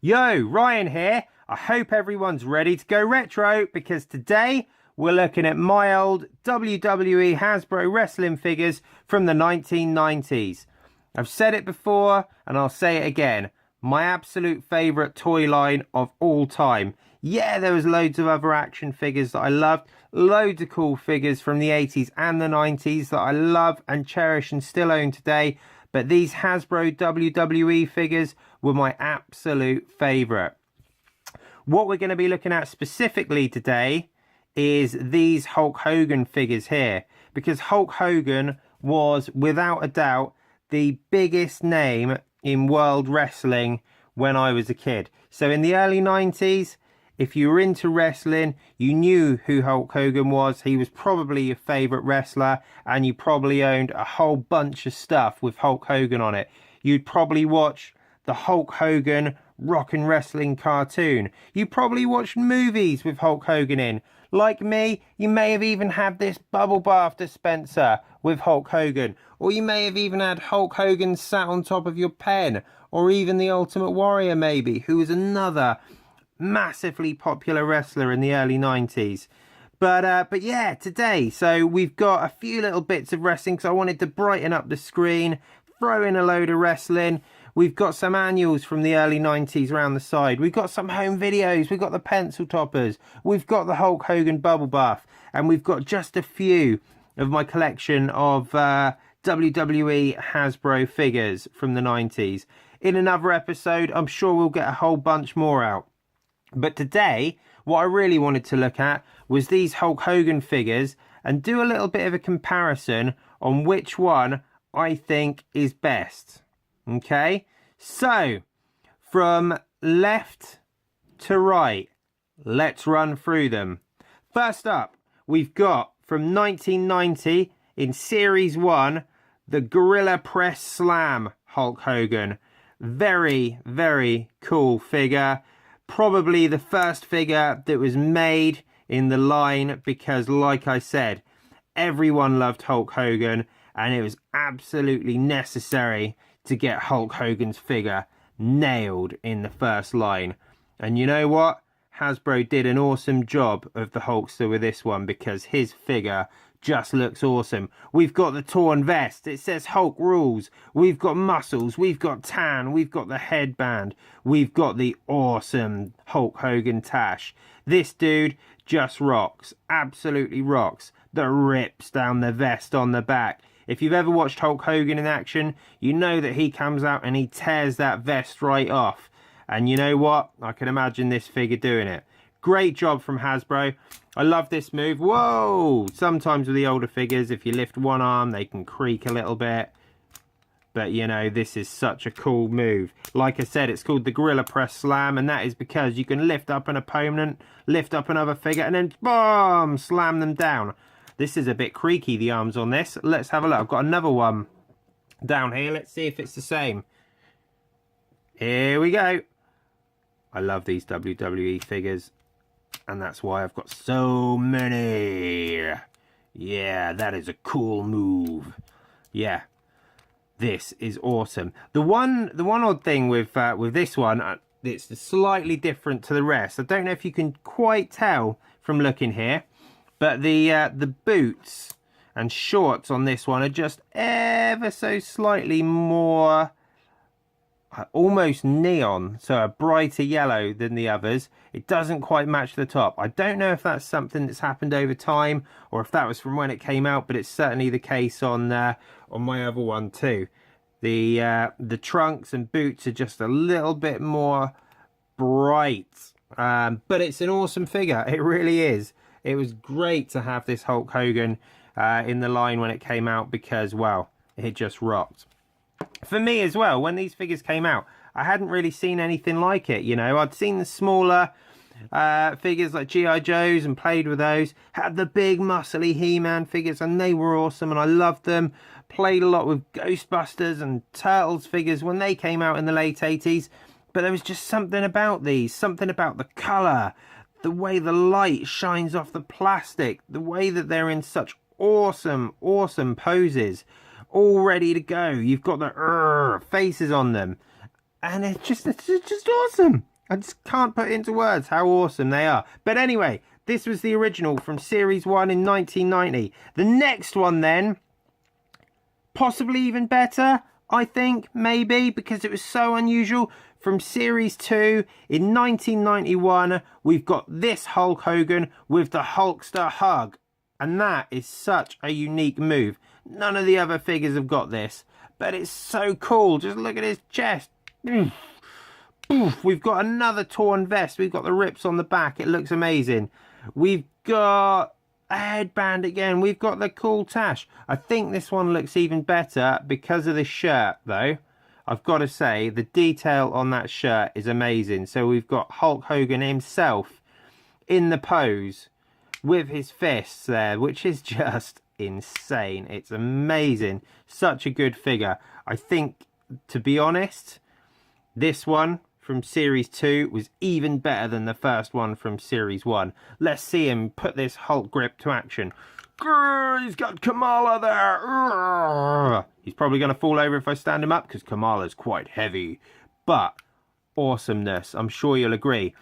Yo, Ryan here. I hope everyone's ready to go retro because today we're looking at my old WWE Hasbro wrestling figures from the 1990s. I've said it before and I'll say it again. My absolute favourite toy line of all time. Yeah, there was loads of other action figures that I loved. Loads of cool figures from the 80s and the 90s that I love and cherish and still own today. But these Hasbro WWE figures were my absolute favourite. What we're going to be looking at specifically today is these Hulk Hogan figures here. Because Hulk Hogan was, without a doubt, the biggest name in world wrestling when I was a kid. So in the early 90s, if you were into wrestling, you knew who Hulk Hogan was. He was probably your favourite wrestler, and you probably owned a whole bunch of stuff with Hulk Hogan on it. You'd probably watch the Hulk Hogan rock and wrestling cartoon. You probably watched movies with Hulk Hogan in. Like me, you may have even had this bubble bath dispenser with Hulk Hogan. Or you may have even had Hulk Hogan sat on top of your pen. Or even the Ultimate Warrior maybe, who was another massively popular wrestler in the early 90s. But yeah, today, so we've got a few little bits of wrestling because I wanted to brighten up the screen, throw in a load of wrestling. We've got some annuals from the early 90s around the side. We've got some home videos. We've got the pencil toppers. We've got the Hulk Hogan bubble bath. And we've got just a few of my collection of WWE Hasbro figures from the 90s. In another episode, I'm sure we'll get a whole bunch more out. But today, what I really wanted to look at was these Hulk Hogan figures and do a little bit of a comparison on which one I think is best. Okay, so from left to right, let's run through them. First up, we've got from 1990 in Series 1, the Gorilla Press Slam Hulk Hogan. Very, very cool figure. Probably the first figure that was made in the line because, like I said, everyone loved Hulk Hogan and it was absolutely necessary to get Hulk Hogan's figure nailed in the first line. And you know what? Hasbro did an awesome job of the Hulkster with this one because his figure just looks awesome. We've got the torn vest. It says Hulk rules. We've got muscles. We've got tan. We've got the headband. We've got the awesome Hulk Hogan tash. This dude just rocks. Absolutely rocks. The rips down the vest on the back. If you've ever watched Hulk Hogan in action, you know that he comes out and he tears that vest right off. And you know what? I can imagine this figure doing it. Great job from Hasbro. I love this move. Whoa! Sometimes with the older figures, if you lift one arm, they can creak a little bit. But, you know, this is such a cool move. Like I said, it's called the Gorilla Press Slam, and that is because you can lift up an opponent, lift up another figure, and then, boom, slam them down. This is a bit creaky, the arms on this. Let's have a look. I've got another one down here. Let's see if it's the same. Here we go. I love these WWE figures. And that's why I've got so many. Yeah, that is a cool move. Yeah, this is awesome. The one odd thing with this one, it's slightly different to the rest. I don't know if you can quite tell from looking here. But the boots and shorts on this one are just ever so slightly more almost neon, so a brighter yellow than the others. It doesn't quite match the top. I don't know if that's something that's happened over time or if that was from when it came out, but it's certainly the case on my other one too. The trunks and boots are just a little bit more bright, but it's an awesome figure. It really is. It was great to have this Hulk Hogan in the line when it came out because, well, it just rocked. For me as well, when these figures came out, I hadn't really seen anything like it, you know. I'd seen the smaller figures like G.I. Joes and played with those. Had the big muscly He-Man figures and they were awesome and I loved them. Played a lot with Ghostbusters and Turtles figures when they came out in the late 80s. But there was just something about these, something about the colour, the way the light shines off the plastic, the way that they're in such awesome poses, all ready to go. You've got the faces on them, and it's just awesome. I just can't put into words how awesome they are. But anyway, this was the original from Series 1 in 1990. The next one then, possibly even better, I think, maybe, because it was so unusual. From Series 2 in 1991, we've got this Hulk Hogan with the Hulkster hug. And that is such a unique move. None of the other figures have got this, but it's so cool. Just look at his chest. We've got another torn vest. We've got the rips on the back. It looks amazing. We've got a headband again. We've got the cool tash. I think this one looks even better because of the shirt, though. I've got to say, the detail on that shirt is amazing. So we've got Hulk Hogan himself in the pose with his fists there, which is just insane. It's amazing. Such a good figure. I think, to be honest, this one from Series 2 was even better than the first one from Series 1. Let's see him put this Hulk grip to action. Grrr, he's got Kamala there. Grrr. He's probably going to fall over if I stand him up because Kamala's quite heavy. But awesomeness, I'm sure you'll agree.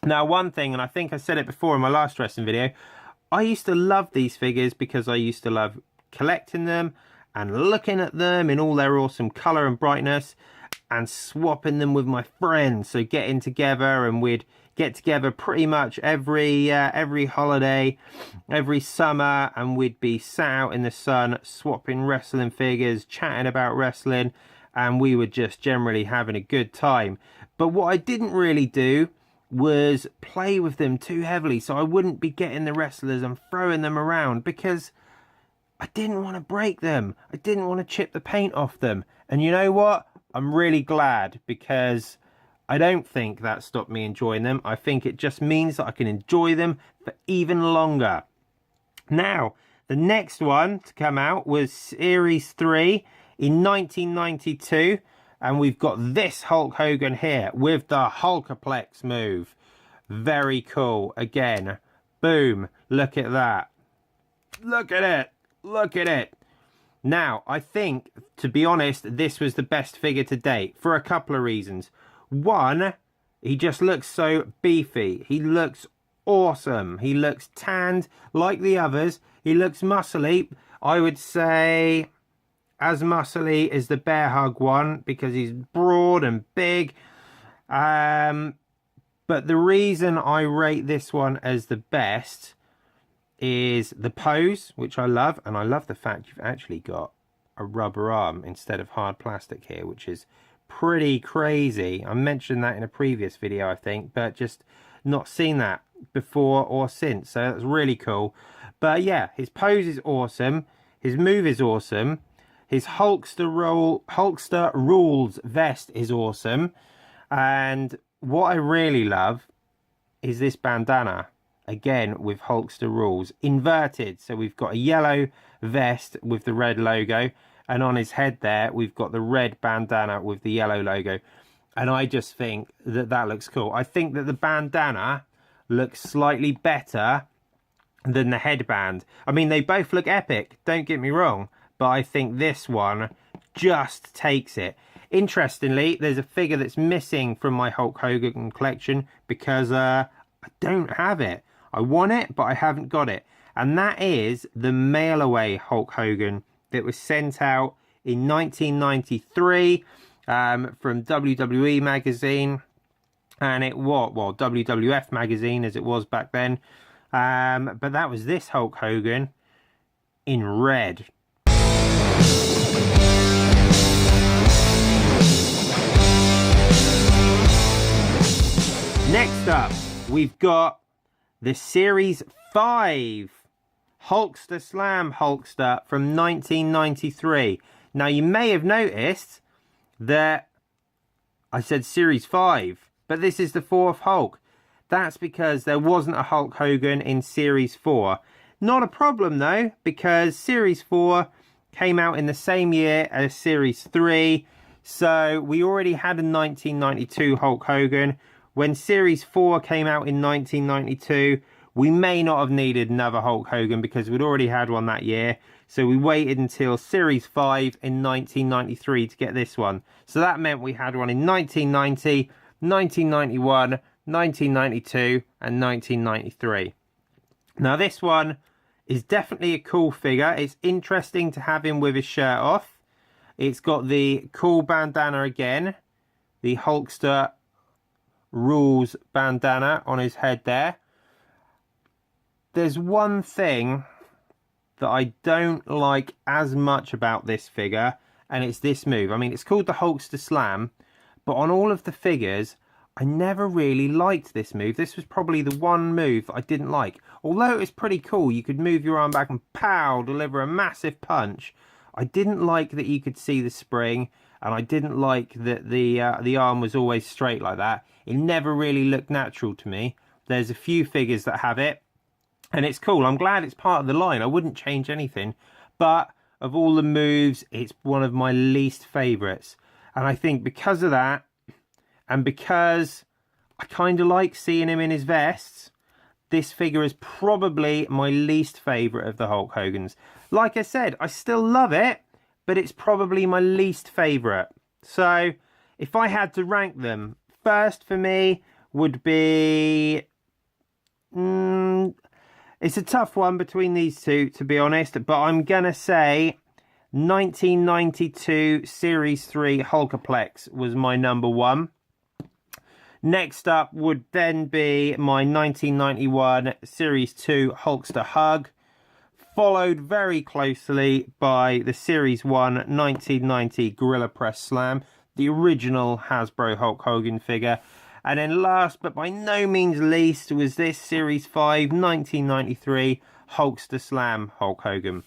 Now, one thing, and I think I said it before in my last wrestling video, I used to love these figures because I used to love collecting them and looking at them in all their awesome colour and brightness and swapping them with my friends. So getting together, and we'd get together pretty much every holiday, every summer, and we'd be sat out in the sun swapping wrestling figures, chatting about wrestling, and we were just generally having a good time. But what I didn't really do was play with them too heavily, so I wouldn't be getting the wrestlers and throwing them around because I didn't want to break them. I didn't want to chip the paint off them. And you know what? I'm really glad, because I don't think that stopped me enjoying them. I think it just means that I can enjoy them for even longer. Now, the next one to come out was Series 3 in 1992. And we've got this Hulk Hogan here with the Hulkaplex move. Very cool. Again, boom. Look at that. Look at it. Look at it. Now, I think, to be honest, this was the best figure to date for a couple of reasons. One, he just looks so beefy. He looks awesome. He looks tanned like the others. He looks muscly. I would say as muscly as the Bear Hug one because he's broad and big. But the reason I rate this one as the best is the pose, which I love. And I love the fact you've actually got a rubber arm instead of hard plastic here, which is pretty crazy. I mentioned that in a previous video, I think, but just not seen that before or since. So that's really cool. But yeah, his pose is awesome. His move is awesome. His Hulkster Rules vest is awesome. And what I really love is this bandana. Again, with Hulkster Rules. Inverted. So we've got a yellow vest with the red logo. And on his head there, we've got the red bandana with the yellow logo. And I just think that that looks cool. I think that the bandana looks slightly better than the headband. I mean, they both look epic. Don't get me wrong. But I think this one just takes it. Interestingly, there's a figure that's missing from my Hulk Hogan collection because I don't have it. I want it, but I haven't got it. And that is the mail-away Hulk Hogan that was sent out in 1993 from WWE magazine. And it was, well, WWF magazine as it was back then. But that was this Hulk Hogan in red. Next up, we've got the Series 5 Hulkster Slam Hulkster from 1993. Now, you may have noticed that I said Series 5, but this is the 4th Hulk. That's because there wasn't a Hulk Hogan in Series 4. Not a problem, though, because Series 4 came out in the same year as Series 3. So we already had a 1992 Hulk Hogan. When Series 4 came out in 1992, we may not have needed another Hulk Hogan because we'd already had one that year. So we waited until Series 5 in 1993 to get this one. So that meant we had one in 1990, 1991, 1992, and 1993. Now this one is definitely a cool figure. It's interesting to have him with his shirt off. It's got the cool bandana again, the Hulkster Rules bandana on his head there. There's one thing that I don't like as much about this figure, and it's this move. I mean, it's called the Hulkster Slam, but on all of the figures, I never really liked this move. This was probably the one move that I didn't like. Although it was pretty cool, you could move your arm back and pow, deliver a massive punch. I didn't like that you could see the spring, and I didn't like that the arm was always straight like that. It never really looked natural to me. There's a few figures that have it, and it's cool. I'm glad it's part of the line. I wouldn't change anything, but of all the moves, it's one of my least favourites. And I think because of that, and because I kind of like seeing him in his vests, this figure is probably my least favourite of the Hulk Hogans. Like I said, I still love it, but it's probably my least favourite. So if I had to rank them, first for me would be... it's a tough one between these two, to be honest, but I'm going to say 1992 Series 3 Hulkaplex was my number one. Next up would then be my 1991 Series 2 Hulkster Hug, followed very closely by the Series 1 1990 Gorilla Press Slam, the original Hasbro Hulk Hogan figure. And then last but by no means least was this Series 5 1993 Hulkster Slam Hulk Hogan.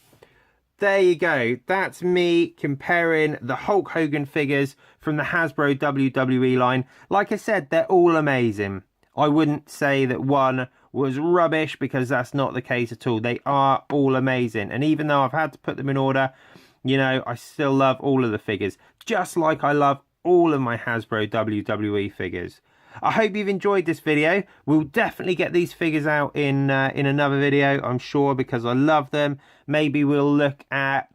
There you go. That's me comparing the Hulk Hogan figures from the Hasbro WWE line. Like I said, they're all amazing. I wouldn't say that one was rubbish, because that's not the case at all. They are all amazing. And even though I've had to put them in order, you know, I still love all of the figures. Just like I love all of my Hasbro WWE figures. I hope you've enjoyed this video. We'll definitely get these figures out in another video, I'm sure, because I love them. Maybe we'll look at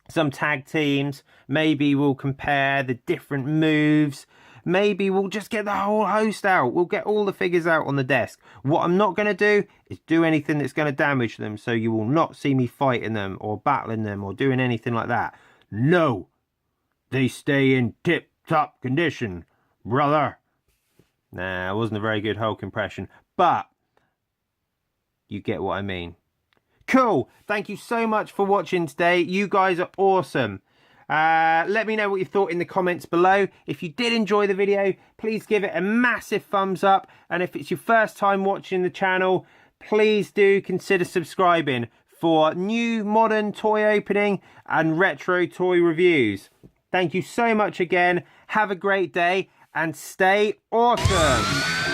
some tag teams. Maybe we'll compare the different moves. Maybe we'll just get the whole host out. We'll get all the figures out on the desk. What I'm not going to do is do anything that's going to damage them, so you will not see me fighting them or battling them or doing anything like that. No, they stay in tip-top condition, brother. Nah, it wasn't a very good Hulk impression, but you get what I mean. Cool. Thank you so much for watching today. You guys are awesome. Let me know what you thought in the comments below. If you did enjoy the video, please give it a massive thumbs up. And if it's your first time watching the channel, please do consider subscribing for new modern toy opening and retro toy reviews. Thank you so much again. Have a great day and stay awesome.